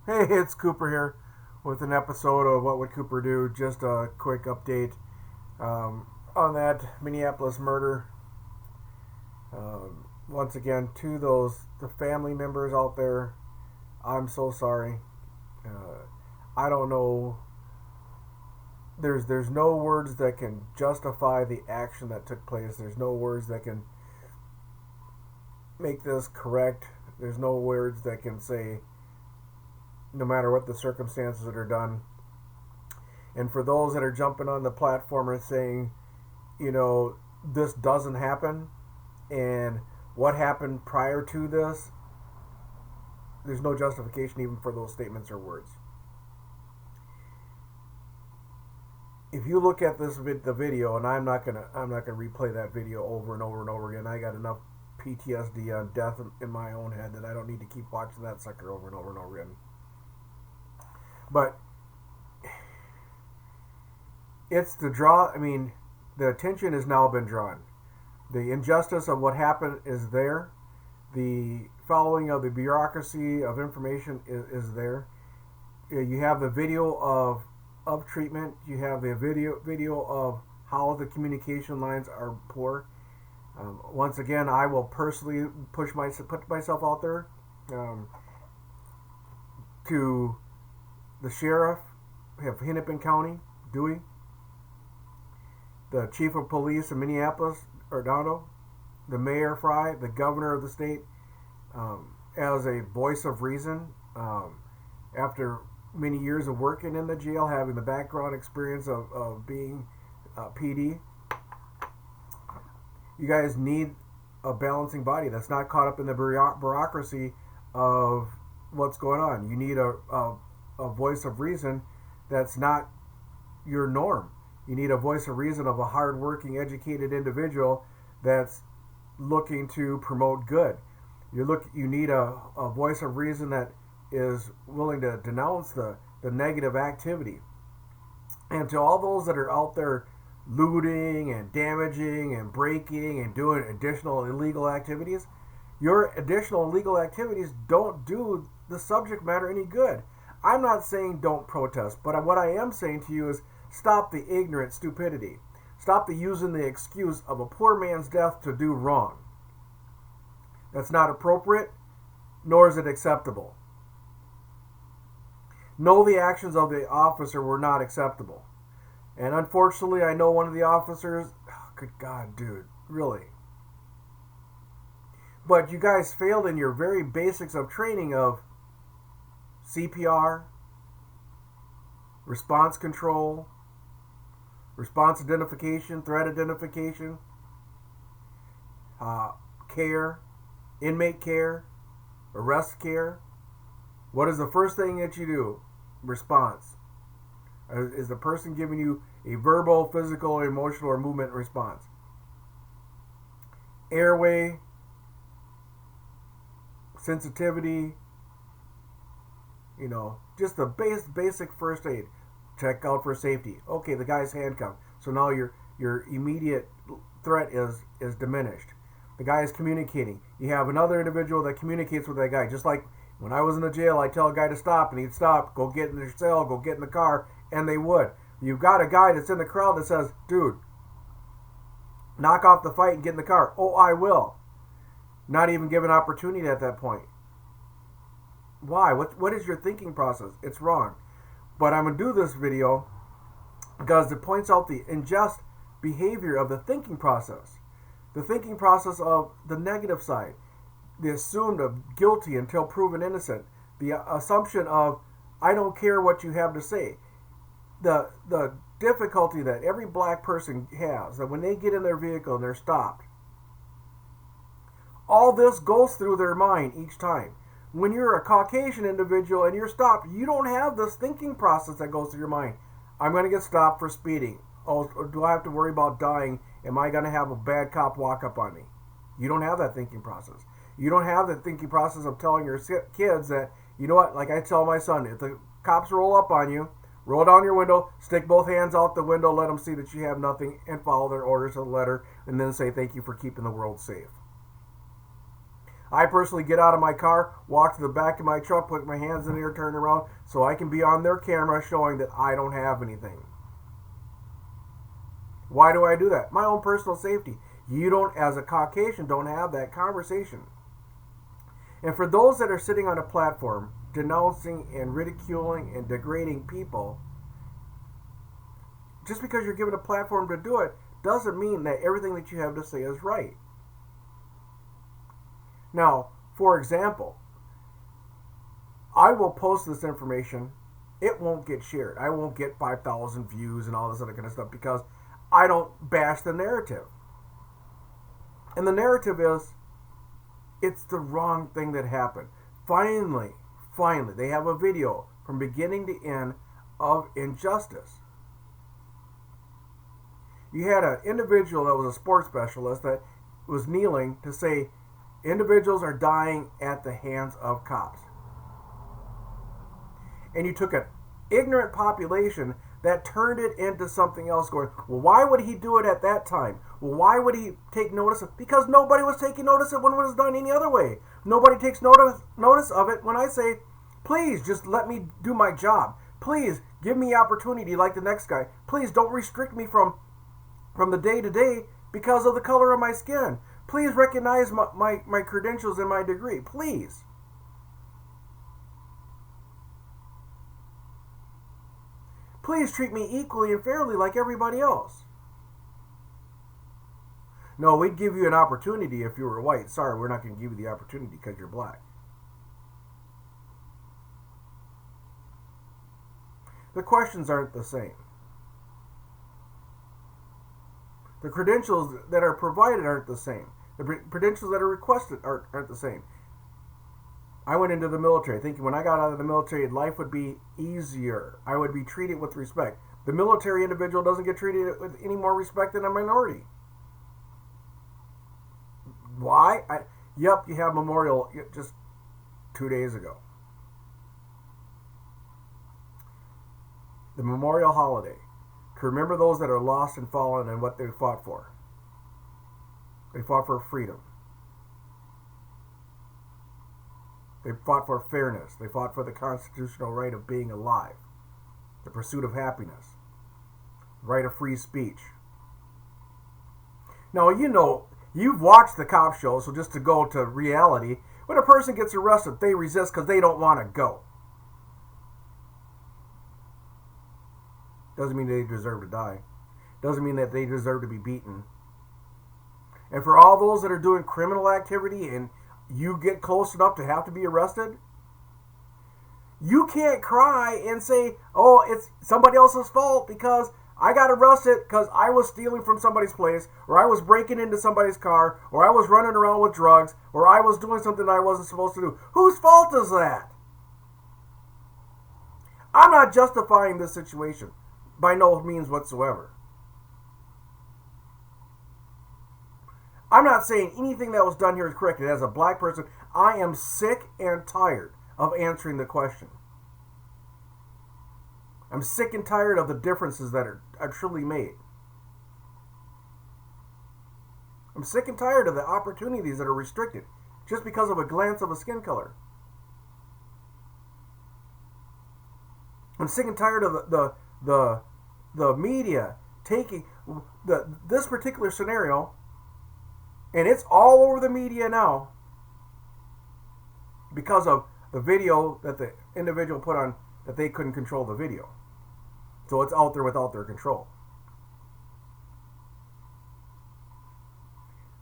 Hey, it's Cooper here with an episode of What Would Cooper Do? Just a quick update on that Minneapolis murder. Once again, to the family members out there, I'm so sorry. Uh, I don't know. There's no words that can justify the action that took place. There's no words that can make this correct. There's no words that can say, no matter what the circumstances that are done. And for those that are jumping on the platform and saying, this doesn't happen, and what happened prior to this, there's no justification even for those statements or words. If you look at the video, and I'm not gonna replay that video over and over and over again. I got enough PTSD on death in my own head that I don't need to keep watching that sucker over and over and over again. But it's the draw. I mean, the attention has now been drawn. The injustice of what happened is there. The following of the bureaucracy of information is there. You have the video of treatment. You have the video of how the communication lines are poor. Once again, I will personally put myself out there to the sheriff of Hennepin County, Dewey, the chief of police in Minneapolis, Ordano, the mayor Fry, the governor of the state, as a voice of reason. After many years of working in the jail, having the background experience of being PD, you guys need a balancing body that's not caught up in the bureaucracy of what's going on. You need a voice of reason that's not your norm. You need a voice of reason of a hardworking, educated individual that's looking to promote good. You need a voice of reason that is willing to denounce the negative activity. And to all those that are out there looting and damaging and breaking and doing additional illegal activities, your additional illegal activities don't do the subject matter any good. I'm not saying don't protest, but what I am saying to you is stop the ignorant stupidity. Stop the using the excuse of a poor man's death to do wrong. That's not appropriate, nor is it acceptable. No, the actions of the officer were not acceptable. And unfortunately, I know one of the officers, good God, dude, really. But you guys failed in your very basics of training of CPR, response control, response identification, threat identification, care, inmate care, arrest care. What is the first thing that you do? Response. Is the person giving you a verbal, physical, emotional, or movement response? Airway, sensitivity, just the basic first aid. Check out for safety. Okay, the guy's handcuffed. So now your immediate threat is diminished. The guy is communicating. You have another individual that communicates with that guy. Just like when I was in the jail, I tell a guy to stop, and he'd stop, go get in their cell, go get in the car, and they would. You've got a guy that's in the crowd that says, dude, knock off the fight and get in the car. Oh, I will. Not even given opportunity at that point. Why? What is your thinking process? It's wrong. But I'm going to do this video because it points out the unjust behavior of the thinking process. The thinking process of the negative side. The assumed of guilty until proven innocent. The assumption of, I don't care what you have to say. The difficulty that every black person has, that when they get in their vehicle and they're stopped, all this goes through their mind each time. When you're a Caucasian individual and you're stopped, you don't have this thinking process that goes through your mind. I'm going to get stopped for speeding. Oh, do I have to worry about dying? Am I going to have a bad cop walk up on me? You don't have that thinking process. You don't have the thinking process of telling your kids that, you know what, like I tell my son, if the cops roll up on you, roll down your window, stick both hands out the window, let them see that you have nothing, and follow their orders to the letter, and then say thank you for keeping the world safe. I personally get out of my car, walk to the back of my truck, put my hands in the air, turn around, so I can be on their camera showing that I don't have anything. Why do I do that? My own personal safety. You don't, as a Caucasian, don't have that conversation. And for those that are sitting on a platform denouncing and ridiculing and degrading people, just because you're given a platform to do it doesn't mean that everything that you have to say is right. Now, for example, I will post this information. It won't get shared. I won't get 5,000 views and all this other kind of stuff because I don't bash the narrative. And the narrative is, it's the wrong thing that happened. Finally, they have a video from beginning to end of injustice. You had an individual that was a sports specialist that was kneeling to say individuals are dying at the hands of cops. And you took an ignorant population that turned it into something else, going, well, why would he do it at that time? Well, why would he take notice of it? Because nobody was taking notice of it when it was done any other way. Nobody takes notice of it when I say, please, just let me do my job. Please, give me opportunity like the next guy. Please, don't restrict me from the day to day because of the color of my skin. Please recognize my credentials and my degree. Please. Please treat me equally and fairly like everybody else. No, we'd give you an opportunity if you were white. Sorry, we're not going to give you the opportunity because you're black. The questions aren't the same. The credentials that are provided aren't the same. The credentials that are requested aren't the same. I went into the military thinking when I got out of the military, life would be easier. I would be treated with respect. The military individual doesn't get treated with any more respect than a minority. Why? You have Memorial just 2 days ago. The Memorial holiday. Remember those that are lost and fallen and what they fought for. They fought for freedom. They fought for fairness. They fought for the constitutional right of being alive. The pursuit of happiness. Right of free speech. Now, you've watched the cop show, so just to go to reality, when a person gets arrested, they resist because they don't want to go. Doesn't mean they deserve to die. Doesn't mean that they deserve to be beaten. And for all those that are doing criminal activity and you get close enough to have to be arrested, you can't cry and say, oh, it's somebody else's fault because I got arrested because I was stealing from somebody's place, or I was breaking into somebody's car, or I was running around with drugs, or I was doing something I wasn't supposed to do. Whose fault is that? I'm not justifying this situation by no means whatsoever. I'm not saying anything that was done here is correct. And as a black person, I am sick and tired of answering the question. I'm sick and tired of the differences that are truly made. I'm sick and tired of the opportunities that are restricted just because of a glance of a skin color. I'm sick and tired of the media taking this particular scenario, and it's all over the media now because of the video that the individual put on, that they couldn't control the video. So it's out there without their control.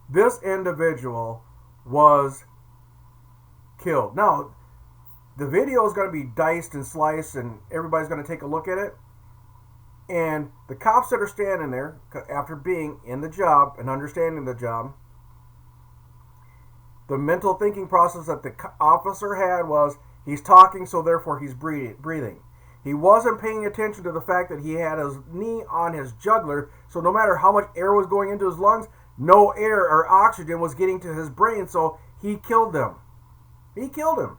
This individual was killed. Now, the video is going to be diced and sliced, and everybody's going to take a look at it. And the cops that are standing there, after being in the job and understanding the job, the mental thinking process that the officer had was, he's talking, so therefore he's breathing. He wasn't paying attention to the fact that he had his knee on his jugular, so no matter how much air was going into his lungs, no air or oxygen was getting to his brain, so he killed them. He killed him.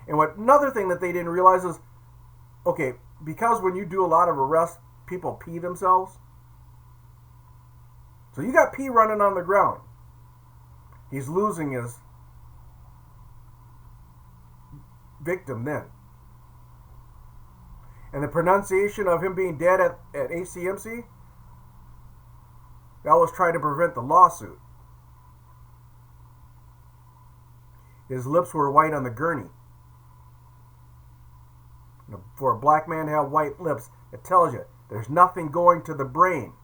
And another thing that they didn't realize is, okay, because when you do a lot of arrests, people pee themselves. So you got pee running on the ground. He's losing his victim then. And the pronunciation of him being dead at HCMC, that was trying to prevent the lawsuit. His lips were white on the gurney. For a black man to have white lips, it tells you there's nothing going to the brain.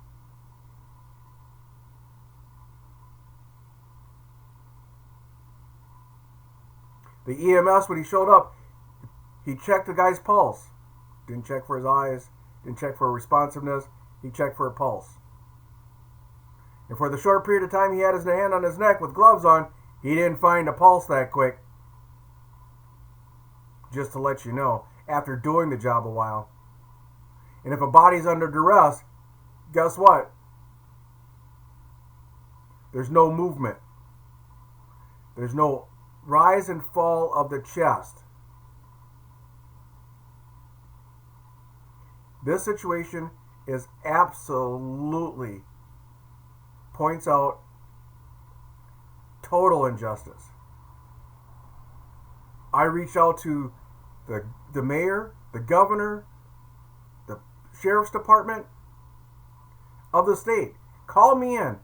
The EMS, when he showed up, he checked the guy's pulse. Didn't check for his eyes, didn't check for responsiveness, he checked for a pulse. And for the short period of time he had his hand on his neck with gloves on, he didn't find a pulse that quick. Just to let you know, after doing the job a while. And if a body's under duress, guess what? There's no movement. There's no rise and fall of the chest. This situation is absolutely points out total injustice. I reached out to the mayor, the governor, the sheriff's department of the state. Call me in.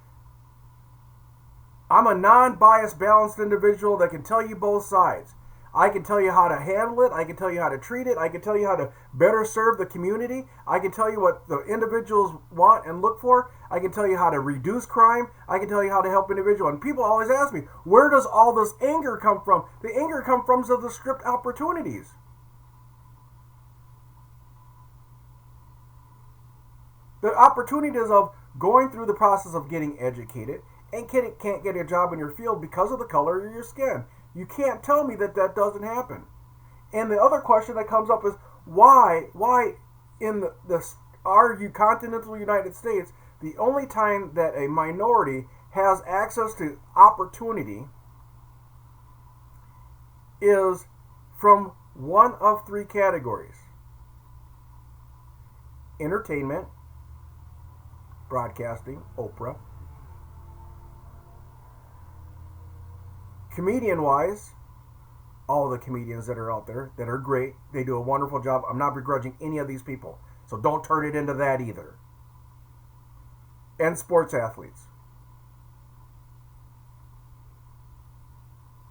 I'm a non-biased, balanced individual that can tell you both sides. I can tell you how to handle it. I can tell you how to treat it. I can tell you how to better serve the community. I can tell you what the individuals want and look for. I can tell you how to reduce crime. I can tell you how to help individuals. And people always ask me, where does all this anger come from? The anger comes from the stripped opportunities. The opportunities of going through the process of getting educated and can't get a job in your field because of the color of your skin. You can't tell me that that doesn't happen. And the other question that comes up is why in our continental United States, the only time that a minority has access to opportunity is from one of three categories: entertainment, broadcasting, Oprah. Comedian-wise, all the comedians that are out there that are great, they do a wonderful job. I'm not begrudging any of these people, so don't turn it into that either. And sports athletes.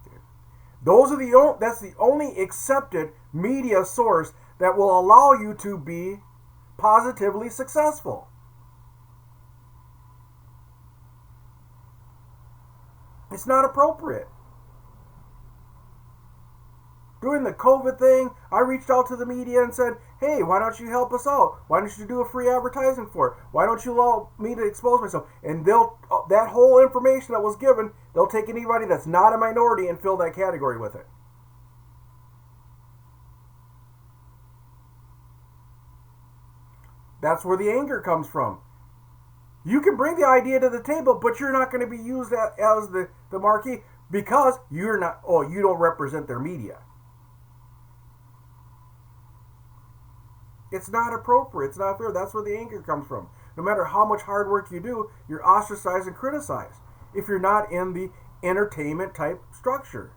Okay. That's the only accepted media source that will allow you to be positively successful. It's not appropriate. During the COVID thing, I reached out to the media and said, hey, why don't you help us out? Why don't you do a free advertising for it? Why don't you allow me to expose myself? And that whole information that was given, they'll take anybody that's not a minority and fill that category with it. That's where the anger comes from. You can bring the idea to the table, but you're not going to be used as the marquee because you don't represent their media. It's not appropriate. It's not fair. That's where the anger comes from. No matter how much hard work you do, you're ostracized and criticized if you're not in the entertainment type structure.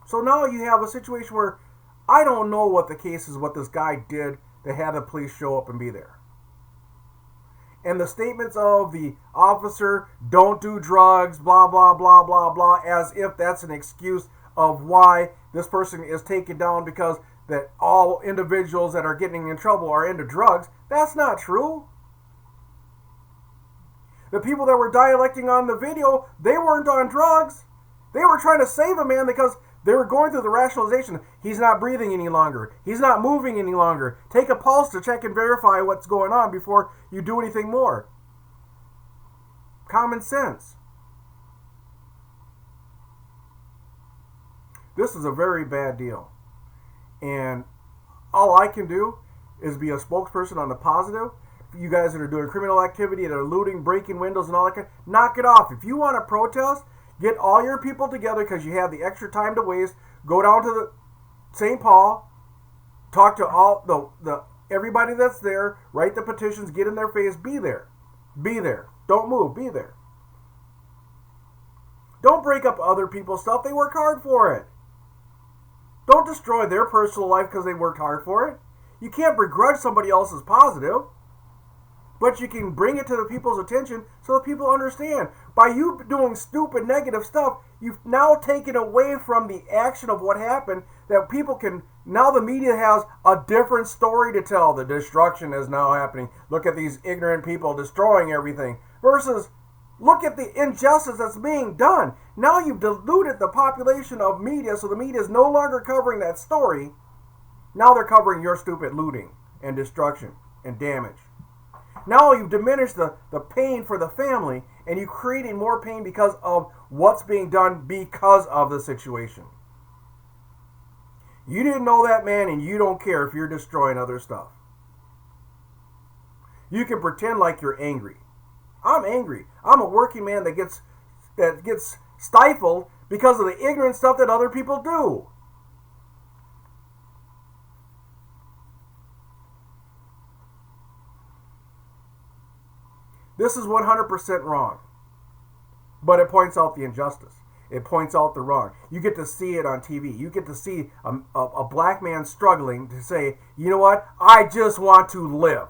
So now you have a situation where I don't know what the case is, what this guy did to have the police show up and be there. And the statements of the officer, don't do drugs, blah, blah, blah, blah, blah, as if that's an excuse of why this person is taken down because that all individuals that are getting in trouble are into drugs. That's not true. The people that were dialecting on the video, they weren't on drugs. They were trying to save a man because they were going through the rationalization. He's not breathing any longer. He's not moving any longer. Take a pulse to check and verify what's going on before you do anything more. Common sense. This is a very bad deal. And all I can do is be a spokesperson on the positive. You guys that are doing criminal activity, that are looting, breaking windows and all that kind, knock it off. If you want to protest, get all your people together because you have the extra time to waste. Go down to the St. Paul, talk to all the everybody that's there, write the petitions, get in their face, be there. Be there. Don't move, be there. Don't break up other people's stuff. They work hard for it. Don't destroy their personal life because they worked hard for it. You can't begrudge somebody else's positive, but you can bring it to the people's attention so that people understand. By you doing stupid negative stuff, you've now taken away from the action of what happened, that people can, now the media has a different story to tell. The destruction is now happening. Look at these ignorant people destroying everything. Versus, look at the injustice that's being done. Now you've diluted the population of media, so the media is no longer covering that story. Now they're covering your stupid looting and destruction and damage. Now you've diminished the pain for the family, and you're creating more pain because of what's being done because of the situation. You didn't know that, man, and you don't care if you're destroying other stuff. You can pretend like you're angry. I'm angry. I'm a working man that gets stifled because of the ignorant stuff that other people do. This is 100% wrong. But it points out the injustice. It points out the wrong. You get to see it on TV. You get to see a black man struggling to say, you know what? I just want to live.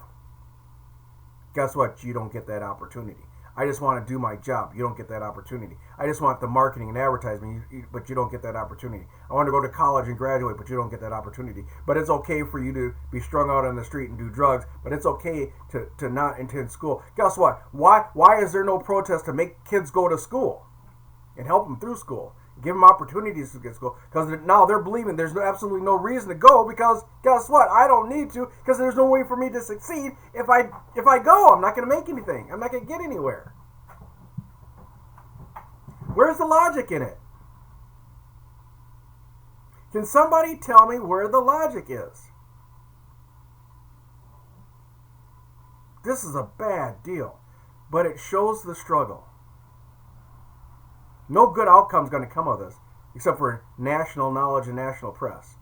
Guess what? You don't get that opportunity. I just want to do my job. You don't get that opportunity. I just want the marketing and advertising, but you don't get that opportunity. I want to go to college and graduate, but you don't get that opportunity. But it's okay for you to be strung out on the street and do drugs, but it's okay to not attend school. Guess what? Why is there no protest to make kids go to school and help them through school? Give them opportunities to get to school, because now they're believing there's absolutely no reason to go, because guess what? I don't need to, because there's no way for me to succeed. If I go, I'm not going to make anything. I'm not going to get anywhere. Where's the logic in it? Can somebody tell me where the logic is? This is a bad deal, but it shows the struggle. No good outcome is going to come of this, except for national knowledge and national press.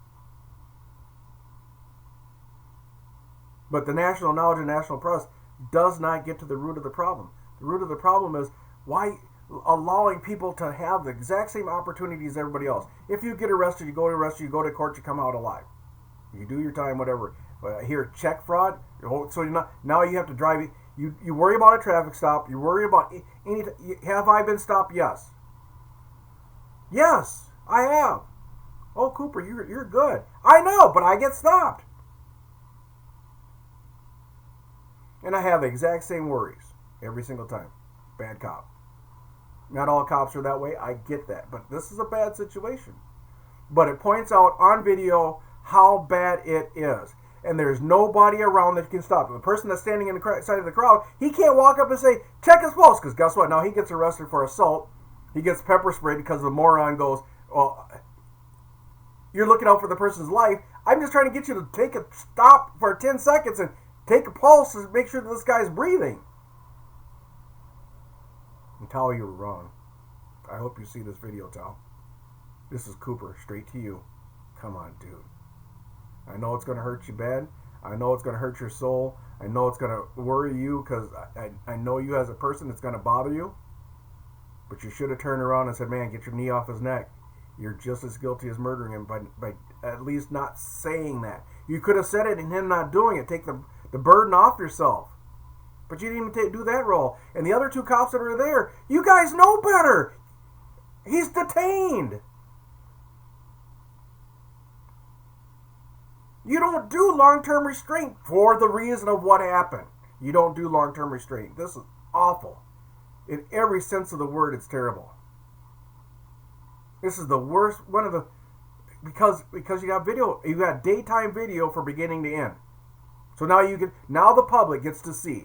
But the national knowledge and national press does not get to the root of the problem. The root of the problem is why allowing people to have the exact same opportunities as everybody else. If you get arrested, you go to court, you come out alive. You do your time, whatever. Here, check fraud. So now you have to drive. You worry about a traffic stop. You worry about have I been stopped? Yes. Yes, I have. Oh, Cooper, you're good. I know, but I get stopped. And I have the exact same worries every single time. Bad cop. Not all cops are that way. I get that. But this is a bad situation. But it points out on video how bad it is. And there's nobody around that can stop it. The person that's standing in the side of the crowd, he can't walk up and say, check his pulse. Because guess what? Now he gets arrested for assault. He gets pepper sprayed because the moron goes, well, you're looking out for the person's life. I'm just trying to get you to take a stop for 10 seconds and take a pulse and make sure that this guy's breathing. And Tal, you were wrong. I hope you see this video, Tal. This is Cooper, straight to you. Come on, dude. I know it's going to hurt you bad. I know it's going to hurt your soul. I know it's going to worry you, because I know you as a person, it's going to bother you. But you should have turned around and said, man, get your knee off his neck. You're just as guilty as murdering him by at least not saying that. You could have said it and him not doing it. Take the burden off yourself. But you didn't even do that role. And the other two cops that are there, you guys know better. He's detained. You don't do long-term restraint for the reason of what happened. You don't do long-term restraint. This is awful. In every sense of the word, it's terrible. This is the worst, because you got video, you got daytime video from beginning to end. So now the public gets to see.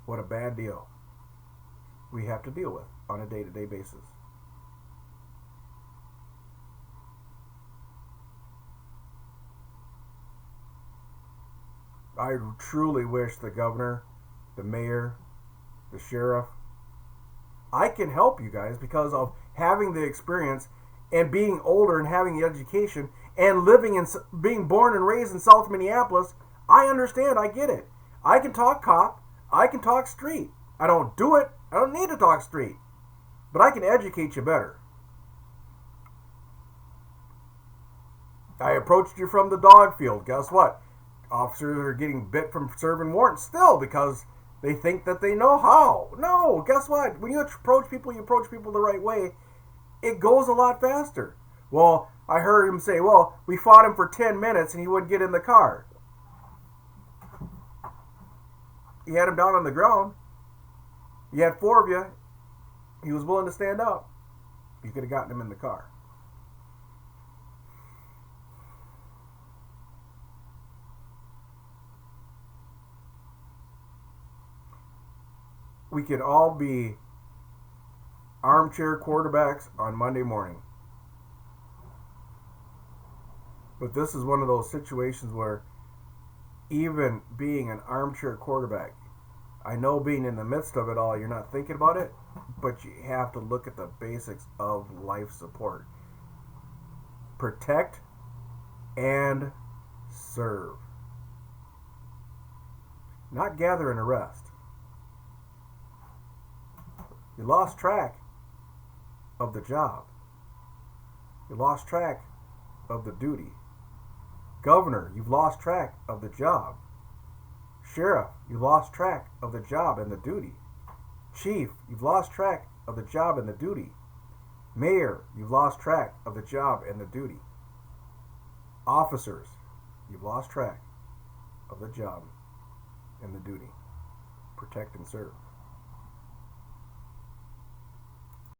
What a bad deal we have to deal with on a day-to-day basis. I truly wish the governor, the mayor, the sheriff, I can help you guys because of having the experience and being older and having the education and being born and raised in South Minneapolis, I understand. I get it. I can talk cop. I can talk street. I don't do it. I don't need to talk street. But I can educate you better. I approached you from the dog field. Guess what? Officers are getting bit from serving warrants still because they think that they know how. No, guess what? When you approach people the right way, it goes a lot faster. Well, I heard him say, well, we fought him for 10 minutes and he wouldn't get in the car. You had him down on the ground. You had 4 of you. He was willing to stand up. You could have gotten him in the car. We could all be armchair quarterbacks on Monday morning. But this is one of those situations where even being an armchair quarterback, I know being in the midst of it all, you're not thinking about it, but you have to look at the basics of life support. Protect and serve. Not gather and arrest. You lost track of the job. You lost track of the duty. Governor, you've lost track of the job. Sheriff, you've lost track of the job and the duty. Chief, you've lost track of the job and the duty. Mayor, you've lost track of the job and the duty. Officers, you've lost track of the job and the duty. Protect and serve.